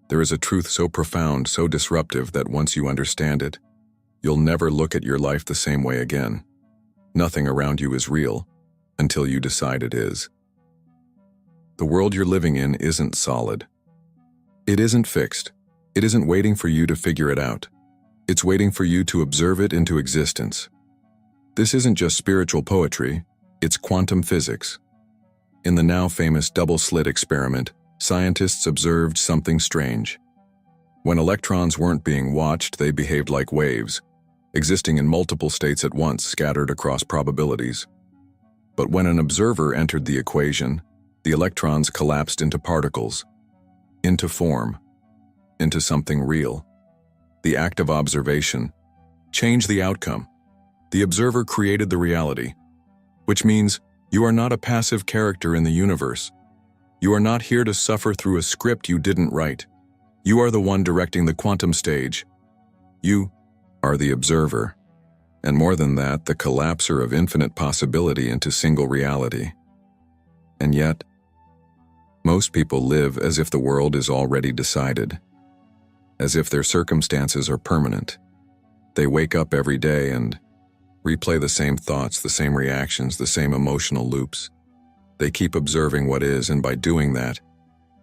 There is a truth so profound, so disruptive that once you understand it, you'll never look at your life the same way again. Nothing around you is real until you decide it is. The world you're living in isn't solid. It isn't fixed. It isn't waiting for you to figure it out. It's waiting for you to observe it into existence. This isn't just spiritual poetry, it's quantum physics. In the now famous double-slit experiment, scientists observed something strange. When electrons weren't being watched, they behaved like waves, existing in multiple states at once, scattered across probabilities. But when an observer entered the equation, the electrons collapsed into particles, into form, into something real. The act of observation changed the outcome. The observer created the reality, which means you are not a passive character in the universe. You are not here to suffer through a script you didn't write. You are the one directing the quantum stage. You are the observer, and more than that, the collapser of infinite possibility into single reality. And yet, most people live as if the world is already decided, as if their circumstances are permanent. They wake up every day and replay the same thoughts, the same reactions, the same emotional loops. They keep observing what is, and by doing that,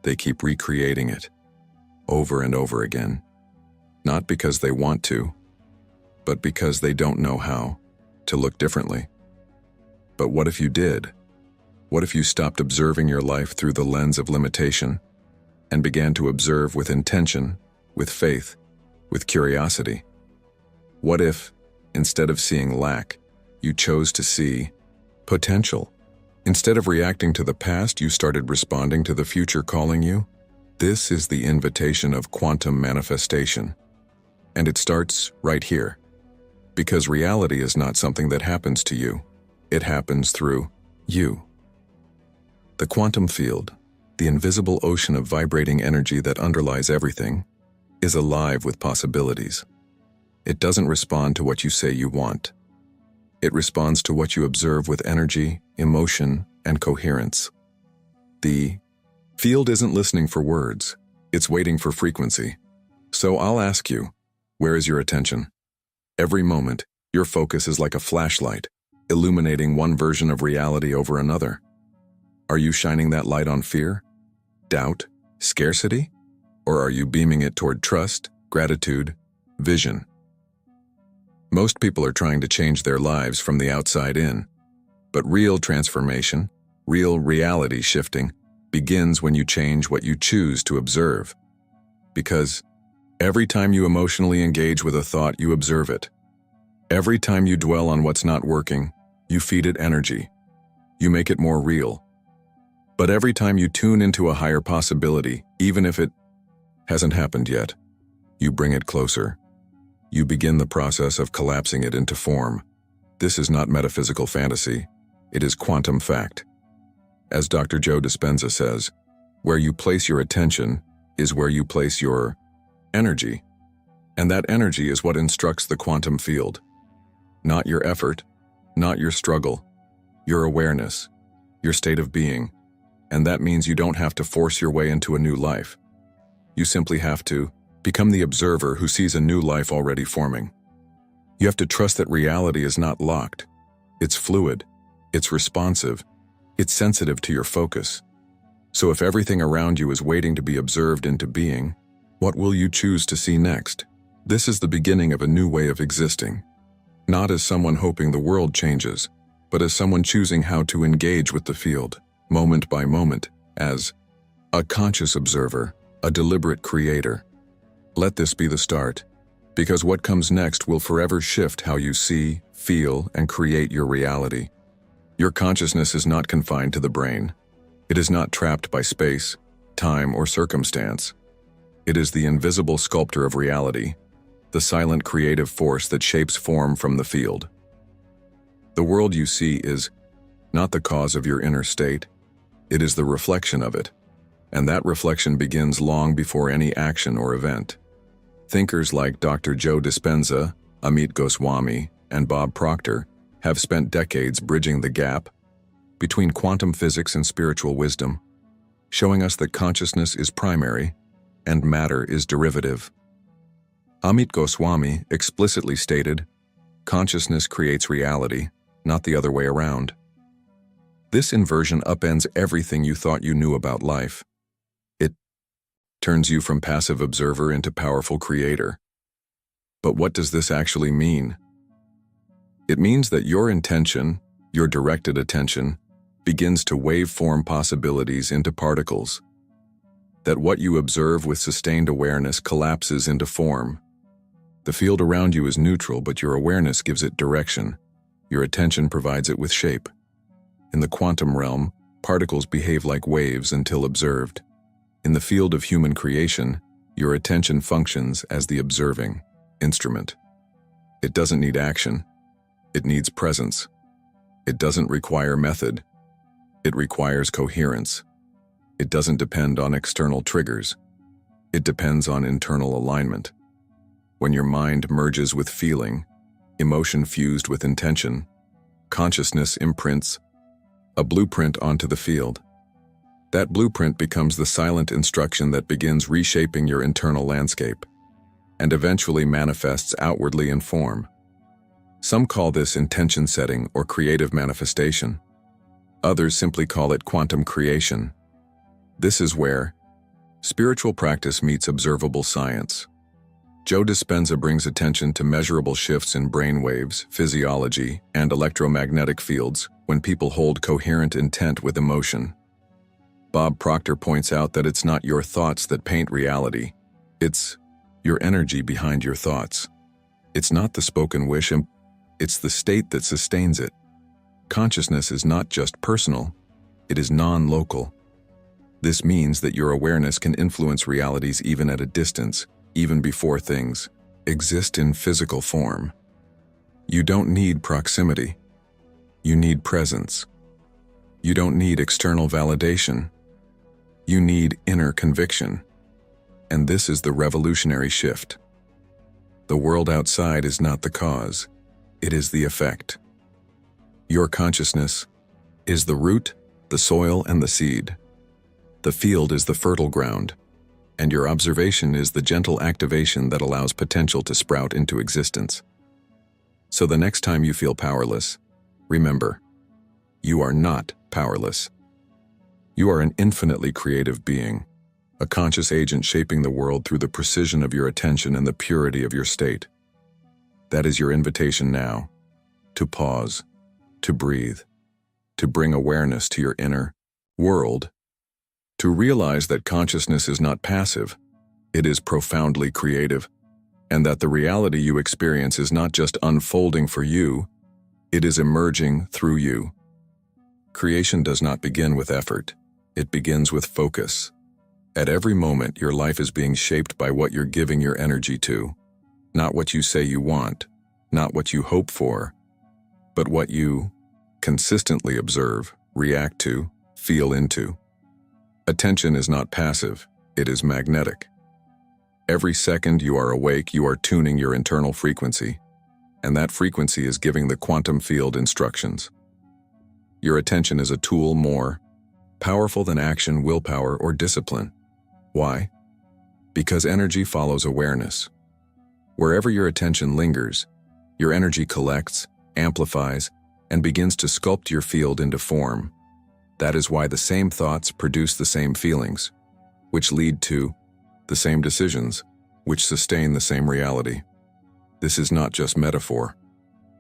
they keep recreating it over and over again. Not because they want to, but because they don't know how to look differently. But what if you did? What if you stopped observing your life through the lens of limitation and began to observe with intention, with faith, with curiosity? What if, instead of seeing lack, you chose to see potential? Instead of reacting to the past, you started responding to the future calling you? This is the invitation of quantum manifestation. And it starts right here. Because reality is not something that happens to you. It happens through you. The quantum field, the invisible ocean of vibrating energy that underlies everything, is alive with possibilities. It doesn't respond to what you say you want. It responds to what you observe with energy, emotion, and coherence. The field isn't listening for words, it's waiting for frequency. So I'll ask you, where is your attention? Every moment, your focus is like a flashlight, illuminating one version of reality over another. Are you shining that light on fear, doubt, scarcity? Or are you beaming it toward trust, gratitude, vision? Most people are trying to change their lives from the outside in, but real transformation, real reality shifting, begins when you change what you choose to observe. Because every time you emotionally engage with a thought, you observe it. Every time you dwell on what's not working, you feed it energy. You make it more real. But every time you tune into a higher possibility, even if it hasn't happened yet, you bring it closer. You begin the process of collapsing it into form. This is not metaphysical fantasy. It is quantum fact. As Dr. Joe Dispenza says, where you place your attention is where you place your energy. And that energy is what instructs the quantum field. Not your effort, not your struggle, your awareness, your state of being. And that means you don't have to force your way into a new life. You simply have to become the observer who sees a new life already forming. You have to trust that reality is not locked. It's fluid, it's responsive, it's sensitive to your focus. So if everything around you is waiting to be observed into being, what will you choose to see next? This is the beginning of a new way of existing. Not as someone hoping the world changes, but as someone choosing how to engage with the field, moment by moment, as a conscious observer, a deliberate creator. Let this be the start, because what comes next will forever shift how you see, feel, and create your reality. Your consciousness is not confined to the brain. It is not trapped by space, time, or circumstance. It is the invisible sculptor of reality, the silent creative force that shapes form from the field. The world you see is not the cause of your inner state, it is the reflection of it, and that reflection begins long before any action or event. Thinkers like Dr. Joe Dispenza, Amit Goswami, and Bob Proctor have spent decades bridging the gap between quantum physics and spiritual wisdom, showing us that consciousness is primary, and matter is derivative. Amit Goswami explicitly stated, "Consciousness creates reality, not the other way around." This inversion upends everything you thought you knew about life. It turns you from passive observer into powerful creator. But what does this actually mean? It means that your intention, your directed attention, begins to waveform possibilities into particles. That what you observe with sustained awareness collapses into form. The field around you is neutral, but your awareness gives it direction. Your attention provides it with shape. In the quantum realm, particles behave like waves until observed. In the field of human creation, your attention functions as the observing instrument. It doesn't need action. It needs presence. It doesn't require method. It requires coherence. It doesn't depend on external triggers. It depends on internal alignment. When your mind merges with feeling, emotion fused with intention, consciousness imprints a blueprint onto the field. That blueprint becomes the silent instruction that begins reshaping your internal landscape, and eventually manifests outwardly in form. Some call this intention setting or creative manifestation. Others simply call it quantum creation. This is where spiritual practice meets observable science. Joe Dispenza brings attention to measurable shifts in brain waves, physiology, and electromagnetic fields when people hold coherent intent with emotion. Bob Proctor points out that it's not your thoughts that paint reality. It's your energy behind your thoughts. It's not the spoken wish, it's the state that sustains it. Consciousness is not just personal, it is non-local. This means that your awareness can influence realities even at a distance, even before things exist in physical form. You don't need proximity. You need presence. You don't need external validation. You need inner conviction. And this is the revolutionary shift. The world outside is not the cause. It is the effect. Your consciousness is the root, the soil, and the seed. The field is the fertile ground, and your observation is the gentle activation that allows potential to sprout into existence. So the next time you feel powerless, remember, you are not powerless. You are an infinitely creative being, a conscious agent shaping the world through the precision of your attention and the purity of your state. That is your invitation now, to pause, to breathe, to bring awareness to your inner world, to realize that consciousness is not passive, it is profoundly creative, and that the reality you experience is not just unfolding for you, it is emerging through you. Creation does not begin with effort, it begins with focus. At every moment, your life is being shaped by what you're giving your energy to, not what you say you want, not what you hope for, but what you consistently observe, react to, feel into. Attention is not passive, it is magnetic. Every second you are awake, you are tuning your internal frequency, and that frequency is giving the quantum field instructions. Your attention is a tool more powerful than action, willpower, or discipline. Why? Because energy follows awareness. Wherever your attention lingers, your energy collects, amplifies, and begins to sculpt your field into form. That is why the same thoughts produce the same feelings, which lead to the same decisions, which sustain the same reality. This is not just metaphor.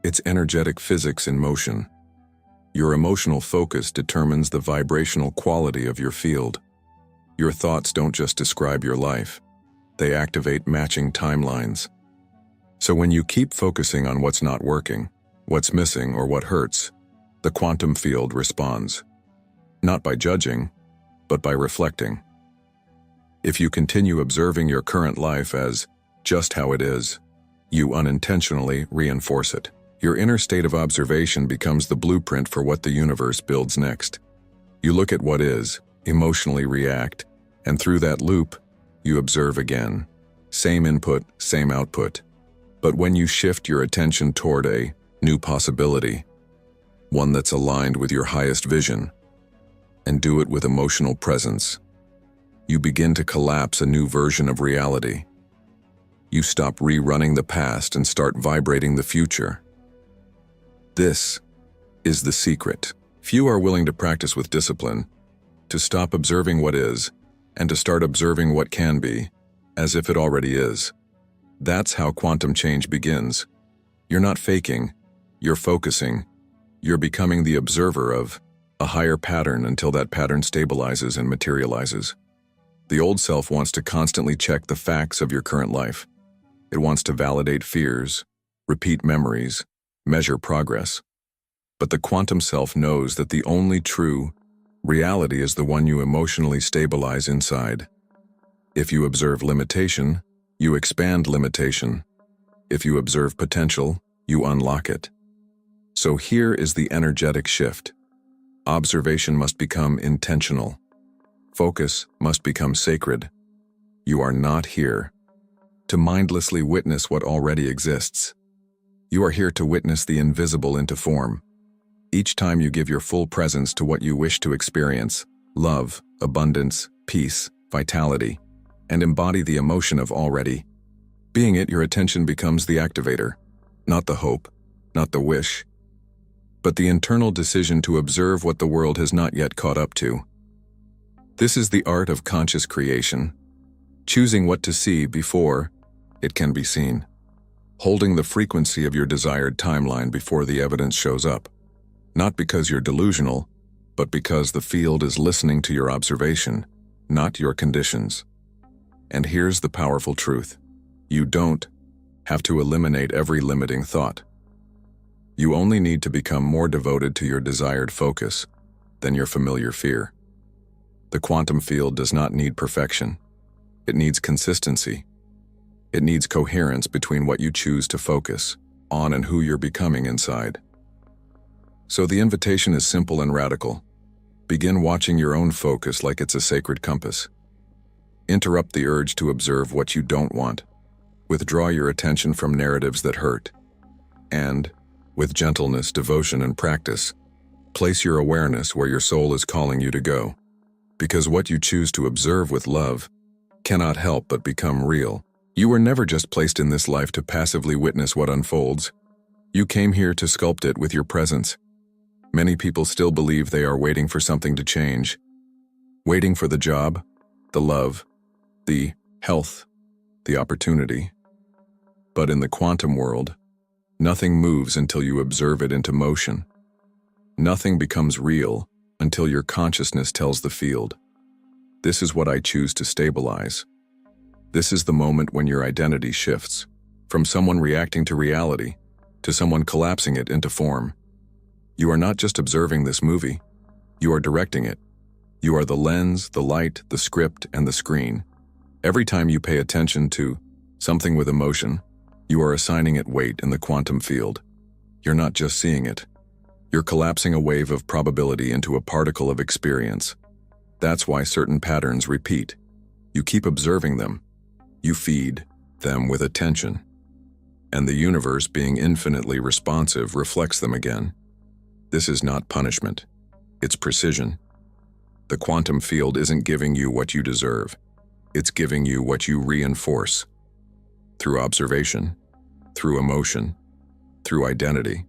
It's energetic physics in motion. Your emotional focus determines the vibrational quality of your field. Your thoughts don't just describe your life. They activate matching timelines. So when you keep focusing on what's not working, what's missing, or what hurts, the quantum field responds. Not by judging, but by reflecting. If you continue observing your current life as just how it is, you unintentionally reinforce it. Your inner state of observation becomes the blueprint for what the universe builds next. You look at what is, emotionally react, and through that loop, you observe again. Same input, same output. But when you shift your attention toward a new possibility, one that's aligned with your highest vision, and do it with emotional presence, you begin to collapse a new version of reality. You stop rerunning the past and start vibrating the future. This is the secret. Few are willing to practice with discipline, to stop observing what is, and to start observing what can be, as if it already is. That's how quantum change begins. You're not faking, you're focusing. You're becoming the observer of a higher pattern until that pattern stabilizes and materializes. The old self wants to constantly check the facts of your current life. It wants to validate fears, repeat memories, measure progress. But the quantum self knows that the only true reality is the one you emotionally stabilize inside. If you observe limitation, you expand limitation. If you observe potential, you unlock it. So here is the energetic shift. Observation must become intentional. Focus must become sacred. You are not here to mindlessly witness what already exists. You are here to witness the invisible into form. Each time you give your full presence to what you wish to experience, love, abundance, peace, vitality, and embody the emotion of already being it, your attention becomes the activator, not the hope, not the wish, but the internal decision to observe what the world has not yet caught up to. This is the art of conscious creation, choosing what to see before it can be seen, holding the frequency of your desired timeline before the evidence shows up, not because you're delusional, but because the field is listening to your observation, not your conditions. And here's the powerful truth. You don't have to eliminate every limiting thought. You only need to become more devoted to your desired focus than your familiar fear. The quantum field does not need perfection. It needs consistency. It needs coherence between what you choose to focus on and who you're becoming inside. So the invitation is simple and radical. Begin watching your own focus like it's a sacred compass. Interrupt the urge to observe what you don't want. Withdraw your attention from narratives that hurt. And, with gentleness, devotion, and practice, place your awareness where your soul is calling you to go. Because what you choose to observe with love cannot help but become real. You were never just placed in this life to passively witness what unfolds. You came here to sculpt it with your presence. Many people still believe they are waiting for something to change. Waiting for the job, the love, the health, the opportunity. But in the quantum world, nothing moves until you observe it into motion. Nothing becomes real until your consciousness tells the field, "This is what I choose to stabilize." This is the moment when your identity shifts, from someone reacting to reality to someone collapsing it into form. You are not just observing this movie, you are directing it. You are the lens, the light, the script, and the screen. Every time you pay attention to something with emotion, you are assigning it weight in the quantum field. You're not just seeing it. You're collapsing a wave of probability into a particle of experience. That's why certain patterns repeat. You keep observing them. You feed them with attention. And the universe, being infinitely responsive, reflects them again. This is not punishment. It's precision. The quantum field isn't giving you what you deserve. It's giving you what you reinforce. Through observation, through emotion, through identity.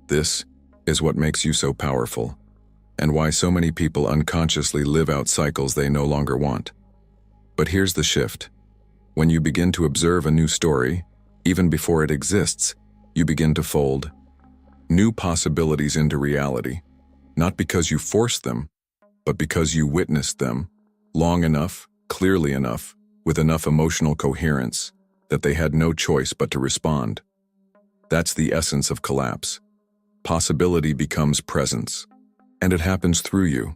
This is what makes you so powerful, and why so many people unconsciously live out cycles they no longer want. But here's the shift. When you begin to observe a new story, even before it exists, you begin to fold new possibilities into reality, not because you forced them, but because you witnessed them long enough, clearly enough, with enough emotional coherence that they had no choice but to respond. That's the essence of collapse. Possibility becomes presence, and it happens through you.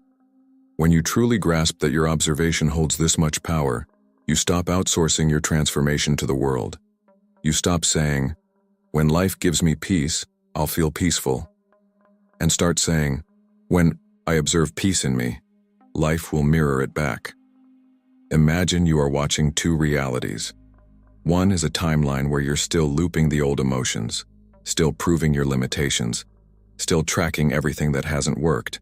When you truly grasp that your observation holds this much power, you stop outsourcing your transformation to the world. You stop saying, "When life gives me peace, I'll feel peaceful," and start saying, "When I observe peace in me, life will mirror it back." Imagine you are watching two realities. One is a timeline where you're still looping the old emotions, still proving your limitations, still tracking everything that hasn't worked.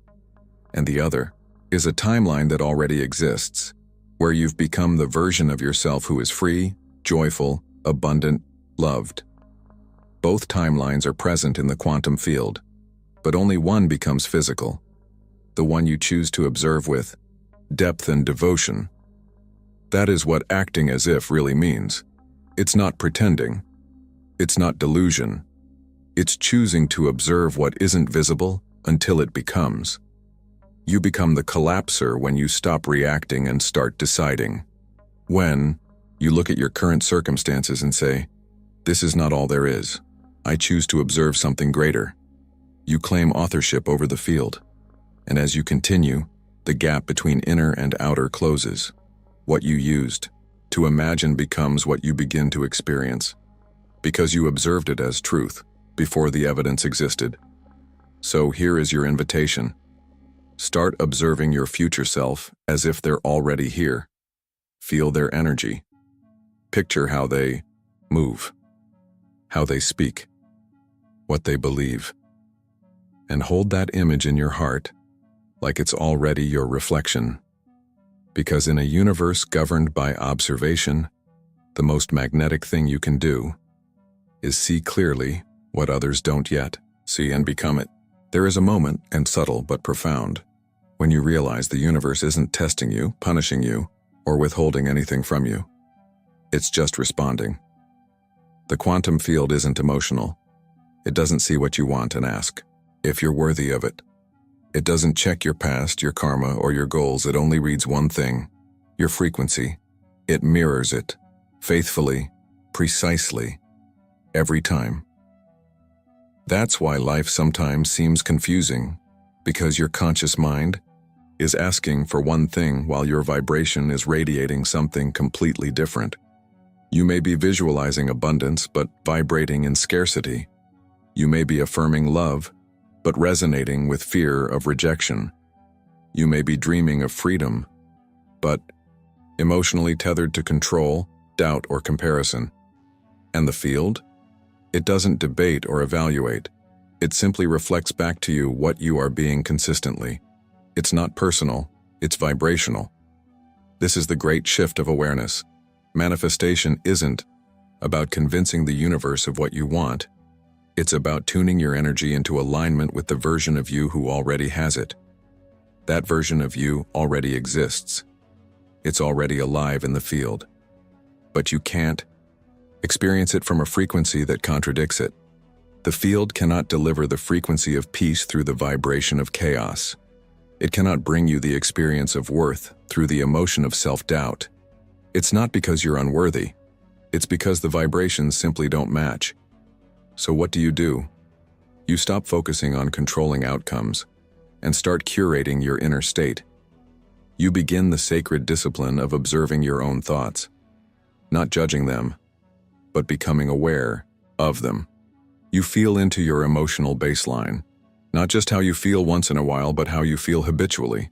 And the other is a timeline that already exists, where you've become the version of yourself who is free, joyful, abundant, loved. Both timelines are present in the quantum field, but only one becomes physical, the one you choose to observe with depth and devotion. That is what acting as if really means. It's not pretending. It's not delusion. It's choosing to observe what isn't visible until it becomes. You become the collapser when you stop reacting and start deciding. When you look at your current circumstances and say, "This is not all there is. I choose to observe something greater." You claim authorship over the field. And as you continue, the gap between inner and outer closes. What you used to imagine becomes what you begin to experience, because you observed it as truth before the evidence existed. So here is your invitation. Start observing your future self as if they're already here. Feel their energy. Picture how they move, how they speak, what they believe. And hold that image in your heart like it's already your reflection. Because in a universe governed by observation, the most magnetic thing you can do is see clearly what others don't yet see and become it. There is a moment, and subtle but profound, when you realize the universe isn't testing you, punishing you, or withholding anything from you. It's just responding. The quantum field isn't emotional. It doesn't see what you want and ask if you're worthy of it. It doesn't check your past, your karma, or your goals. It only reads one thing: your frequency. It mirrors it, faithfully, precisely, every time. That's why life sometimes seems confusing, because your conscious mind is asking for one thing while your vibration is radiating something completely different. You may be visualizing abundance but vibrating in scarcity. You may be affirming love but resonating with fear of rejection. You may be dreaming of freedom, but emotionally tethered to control, doubt, or comparison. And the field? It doesn't debate or evaluate. It simply reflects back to you what you are being consistently. It's not personal, it's vibrational. This is the great shift of awareness. Manifestation isn't about convincing the universe of what you want. It's about tuning your energy into alignment with the version of you who already has it. That version of you already exists. It's already alive in the field. But you can't experience it from a frequency that contradicts it. The field cannot deliver the frequency of peace through the vibration of chaos. It cannot bring you the experience of worth through the emotion of self-doubt. It's not because you're unworthy. It's because the vibrations simply don't match. So what do? You stop focusing on controlling outcomes and start curating your inner state. You begin the sacred discipline of observing your own thoughts, not judging them, but becoming aware of them. You feel into your emotional baseline, not just how you feel once in a while, but how you feel habitually,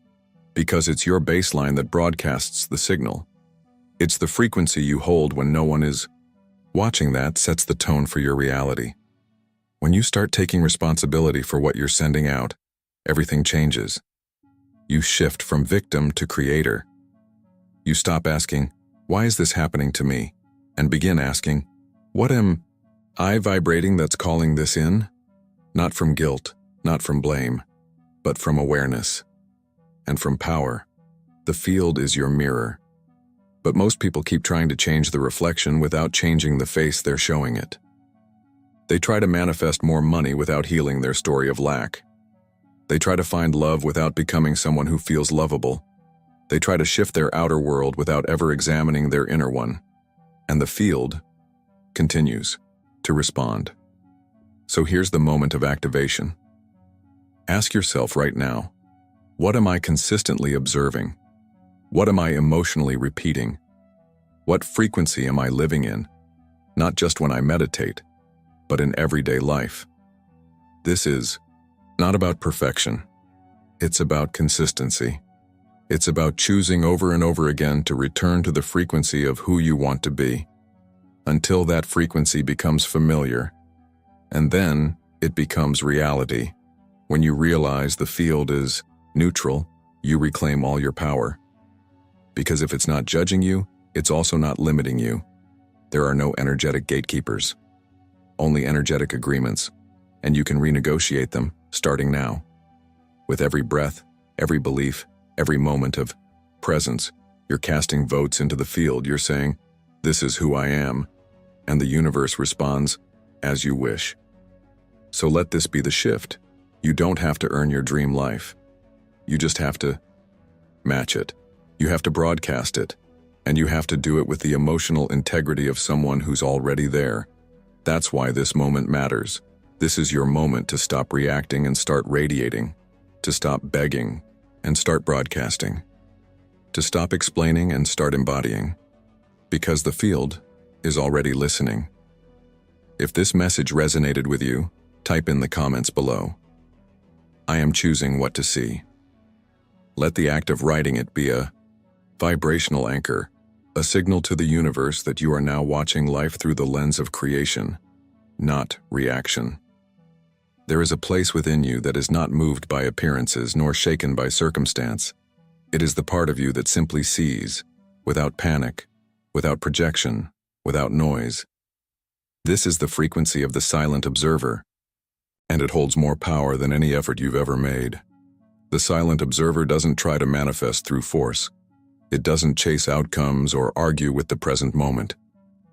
because it's your baseline that broadcasts the signal. It's the frequency you hold when no one is watching that sets the tone for your reality. When you start taking responsibility for what you're sending out, everything changes. You shift from victim to creator. You stop asking, "Why is this happening to me?" and begin asking, "What am I vibrating that's calling this in?" Not from guilt, not from blame, but from awareness and from power. The field is your mirror. But most people keep trying to change the reflection without changing the face they're showing it. They try to manifest more money without healing their story of lack. They try to find love without becoming someone who feels lovable. They try to shift their outer world without ever examining their inner one. And the field continues to respond. So here's the moment of activation. Ask yourself right now, what am I consistently observing? What am I emotionally repeating? What frequency am I living in? Not just when I meditate, but in everyday life. This is not about perfection. It's about consistency. It's about choosing over and over again to return to the frequency of who you want to be, until that frequency becomes familiar, and then it becomes reality. When you realize the field is neutral, you reclaim all your power. Because if it's not judging you, it's also not limiting you. There are no energetic gatekeepers, only energetic agreements, and you can renegotiate them starting now. With every breath, every belief, every moment of presence, you're casting votes into the field. You're saying, "This is who I am," and the universe responds, "As you wish." So let this be the shift. You don't have to earn your dream life. You just have to match it. You have to broadcast it. And you have to do it with the emotional integrity of someone who's already there. That's why this moment matters. This is your moment to stop reacting and start radiating, to stop begging and start broadcasting, to stop explaining and start embodying. Because the field is already listening. If this message resonated with you, type in the comments below. I am choosing what to see. Let the act of writing it be a vibrational anchor, a signal to the universe that you are now watching life through the lens of creation, not reaction. There is a place within you that is not moved by appearances nor shaken by circumstance. It is the part of you that simply sees, without panic, without projection, without noise. This is the frequency of the silent observer, and it holds more power than any effort you've ever made. The silent observer doesn't try to manifest through force. It doesn't chase outcomes or argue with the present moment.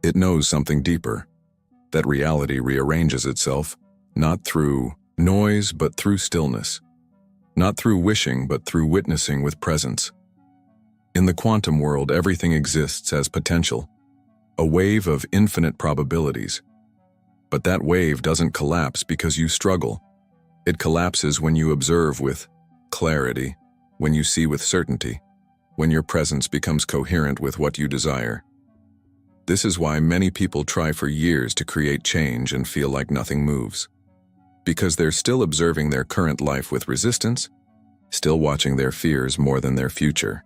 It knows something deeper, that reality rearranges itself, not through noise but through stillness, not through wishing but through witnessing with presence. In the quantum world, everything exists as potential, a wave of infinite probabilities. But that wave doesn't collapse because you struggle. It collapses when you observe with clarity, when you see with certainty, when your presence becomes coherent with what you desire. This is why many people try for years to create change and feel like nothing moves. Because they're still observing their current life with resistance, still watching their fears more than their future.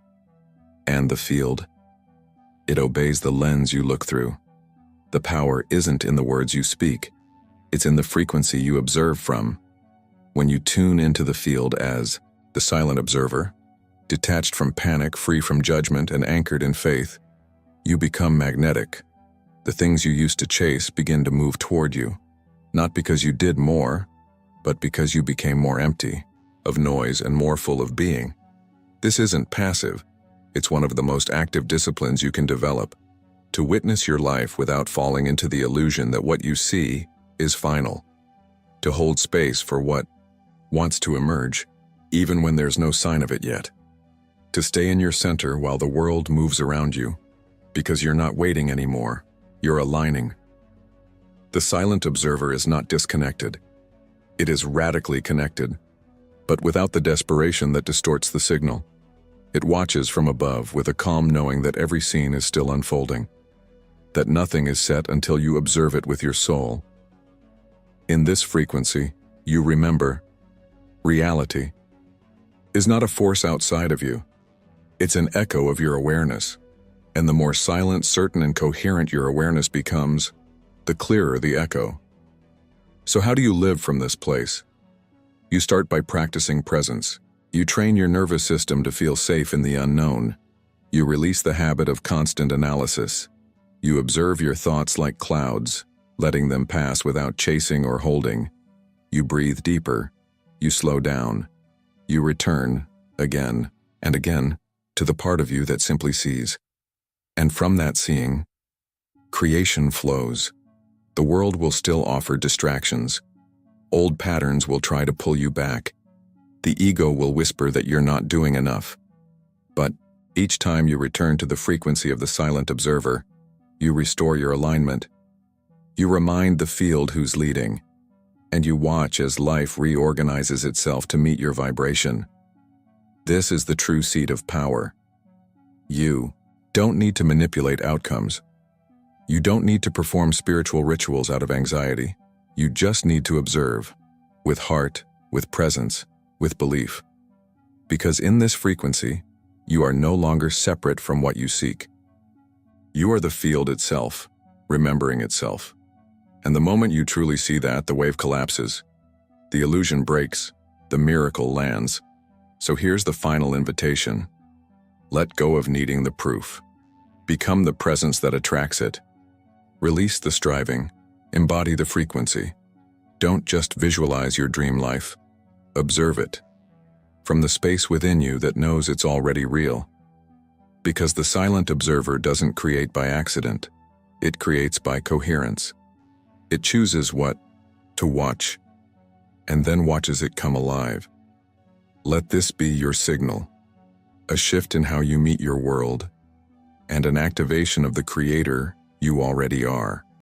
And the field? It obeys the lens you look through. The power isn't in the words you speak. It's in the frequency you observe from. When you tune into the field as the silent observer, detached from panic, free from judgment, and anchored in faith, you become magnetic. The things you used to chase begin to move toward you, not because you did more, but because you became more empty of noise and more full of being. This isn't passive. It's one of the most active disciplines you can develop, to witness your life without falling into the illusion that what you see is final, to hold space for what wants to emerge, even when there's no sign of it yet. To stay in your center while the world moves around you, because you're not waiting anymore, you're aligning. The silent observer is not disconnected. It is radically connected, but without the desperation that distorts the signal. It watches from above with a calm knowing that every scene is still unfolding, that nothing is set until you observe it with your soul. In this frequency, you remember, reality is not a force outside of you. It's an echo of your awareness, and the more silent, certain, and coherent your awareness becomes, the clearer the echo. So how do you live from this place? You start by practicing presence. You train your nervous system to feel safe in the unknown. You release the habit of constant analysis. You observe your thoughts like clouds, letting them pass without chasing or holding. You breathe deeper. You slow down. You return, again and again, to the part of you that simply sees. And from that seeing, creation flows. The world will still offer distractions. Old patterns will try to pull you back. The ego will whisper that you're not doing enough. But each time you return to the frequency of the silent observer, you restore your alignment. You remind the field who's leading, and you watch as life reorganizes itself to meet your vibration. This is the true seat of power. You don't need to manipulate outcomes. You don't need to perform spiritual rituals out of anxiety. You just need to observe, with heart, with presence, with belief. Because in this frequency, you are no longer separate from what you seek. You are the field itself, remembering itself. And the moment you truly see that, the wave collapses. The illusion breaks, the miracle lands. So here's the final invitation. Let go of needing the proof. Become the presence that attracts it. Release the striving. Embody the frequency. Don't just visualize your dream life. Observe it. From the space within you that knows it's already real. Because the silent observer doesn't create by accident. It creates by coherence. It chooses what to watch, and then watches it come alive. Let this be your signal. A shift in how you meet your world, and an activation of the creator you already are.